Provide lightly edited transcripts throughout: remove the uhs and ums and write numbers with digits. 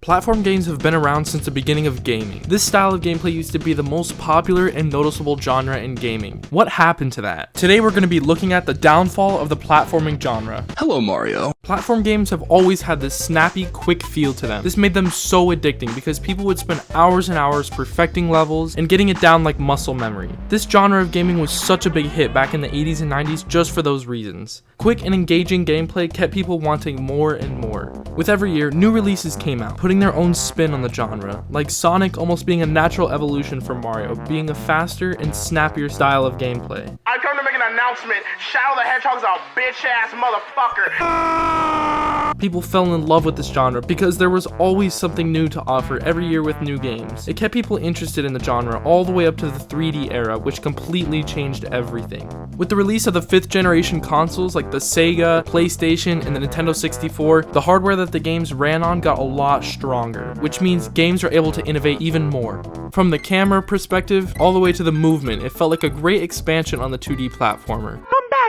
Platform games have been around since the beginning of gaming. This style of gameplay used to be the most popular and noticeable genre in gaming. What happened to that? Today we're going to be looking at the downfall of the platforming genre. Hello, Mario. Platform games have always had this snappy, quick feel to them. This made them so addicting because people would spend hours and hours perfecting levels and getting it down like muscle memory. This genre of gaming was such a big hit back in the 80s and 90s just for those reasons. Quick and engaging gameplay kept people wanting more and more. With every year, new releases came out, putting their own spin on the genre, like Sonic almost being a natural evolution from Mario, being a faster and snappier style of gameplay. I come to make an announcement. Shadow the Hedgehog's a bitch-ass motherfucker. People fell in love with this genre because there was always something new to offer every year with new games. It kept people interested in the genre all the way up to the 3D era, which completely changed everything. With the release of the 5th generation consoles like the Sega, PlayStation, and the Nintendo 64, the hardware that the games ran on got a lot stronger, which means games are able to innovate even more. From the camera perspective all the way to the movement, it felt like a great expansion on the 2D platformer.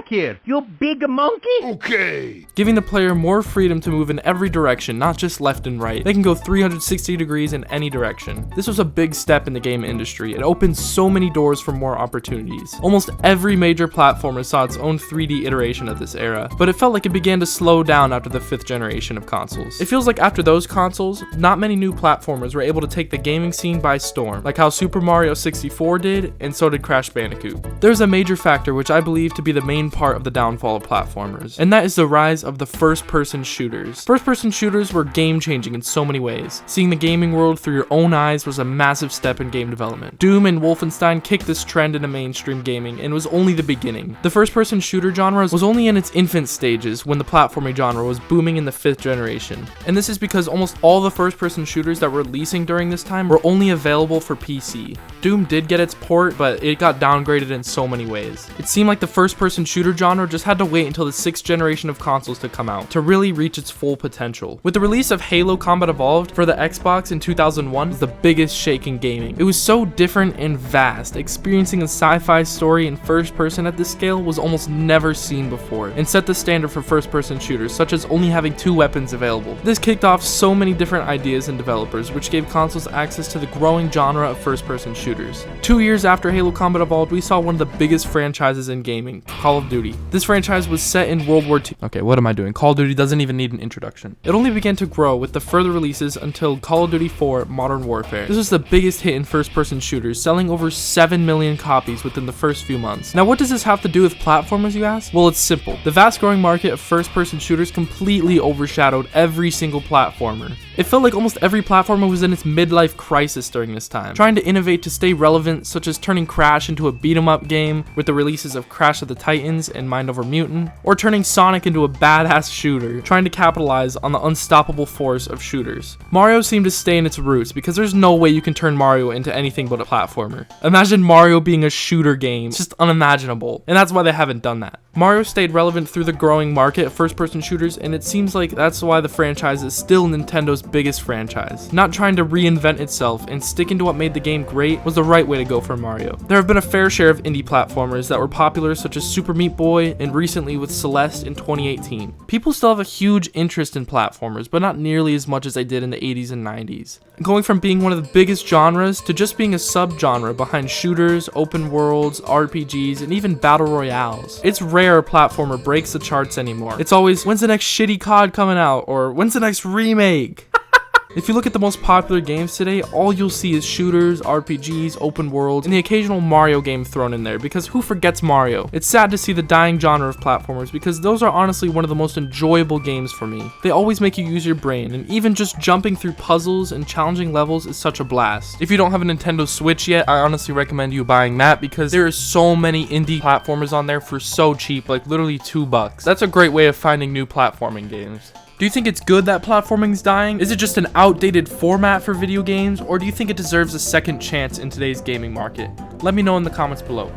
Here, you big monkey. Okay. Giving the player more freedom to move in every direction, not just left and right. They can go 360 degrees in any direction. This was a big step in the game industry. It opened so many doors for more opportunities. Almost every major platformer saw its own 3D iteration of this era, but it felt like it began to slow down after the 5th generation of consoles. It feels like after those consoles, not many new platformers were able to take the gaming scene by storm, like how Super Mario 64 did, and so did Crash Bandicoot. There's a major factor which I believe to be the main part of the downfall of platformers, and that is the rise of the first-person shooters. First-person shooters were game-changing in so many ways. Seeing the gaming world through your own eyes was a massive step in game development. Doom and Wolfenstein kicked this trend into mainstream gaming and was only the beginning. The first-person shooter genre was only in its infant stages when the platforming genre was booming in the 5th generation, and this is because almost all the first-person shooters that were releasing during this time were only available for PC. Doom did get its port, but it got downgraded in so many ways. It seemed like the first-person shooter genre just had to wait until the 6th generation of consoles to come out to really reach its full potential. With the release of Halo Combat Evolved for the Xbox in 2001 was the biggest shake in gaming. It was so different and vast. Experiencing a sci-fi story in first person at this scale was almost never seen before, and set the standard for first person shooters, such as only having 2 weapons available. This kicked off so many different ideas and developers, which gave consoles access to the growing genre of first person shooters. 2 years after Halo Combat Evolved, we saw one of the biggest franchises in gaming, Call of Duty. This franchise was set in World War II. Okay, what am I doing? Call of Duty doesn't even need an introduction. It only began to grow with the further releases until Call of Duty 4 Modern Warfare. This was the biggest hit in first-person shooters, selling over 7 million copies within the first few months. Now, what does this have to do with platformers, you ask? Well, it's simple. The vast growing market of first-person shooters completely overshadowed every single platformer. It felt like almost every platformer was in its midlife crisis during this time, trying to innovate to stay relevant, such as turning Crash into a beat-em-up game with the releases of Crash of the Titans and Mind Over Mutant, or turning Sonic into a badass shooter, trying to capitalize on the unstoppable force of shooters. Mario seemed to stay in its roots because there's no way you can turn Mario into anything but a platformer. Imagine Mario being a shooter game. It's just unimaginable, and that's why they haven't done that. Mario stayed relevant through the growing market of first-person shooters, and it seems like that's why the franchise is still Nintendo's biggest franchise. Not trying to reinvent itself and sticking to what made the game great was the right way to go for Mario. There have been a fair share of indie platformers that were popular, such as Super Meat Boy, and recently with Celeste in 2018. People still have a huge interest in platformers, but not nearly as much as they did in the 80s and 90s. Going from being one of the biggest genres to just being a subgenre behind shooters, open worlds, RPGs, and even battle royales. It's rare a platformer breaks the charts anymore. It's always, when's the next shitty COD coming out? Or when's the next remake? If you look at the most popular games today, all you'll see is shooters, RPGs, open worlds, and the occasional Mario game thrown in there, because who forgets Mario? It's sad to see the dying genre of platformers, because those are honestly one of the most enjoyable games for me. They always make you use your brain, and even just jumping through puzzles and challenging levels is such a blast. If you don't have a Nintendo Switch yet, I honestly recommend you buying that, because there are so many indie platformers on there for so cheap, like literally $2. That's a great way of finding new platforming games. Do you think it's good that platforming's dying? Is it just an outdated format for video games, or do you think it deserves a second chance in today's gaming market? Let me know in the comments below.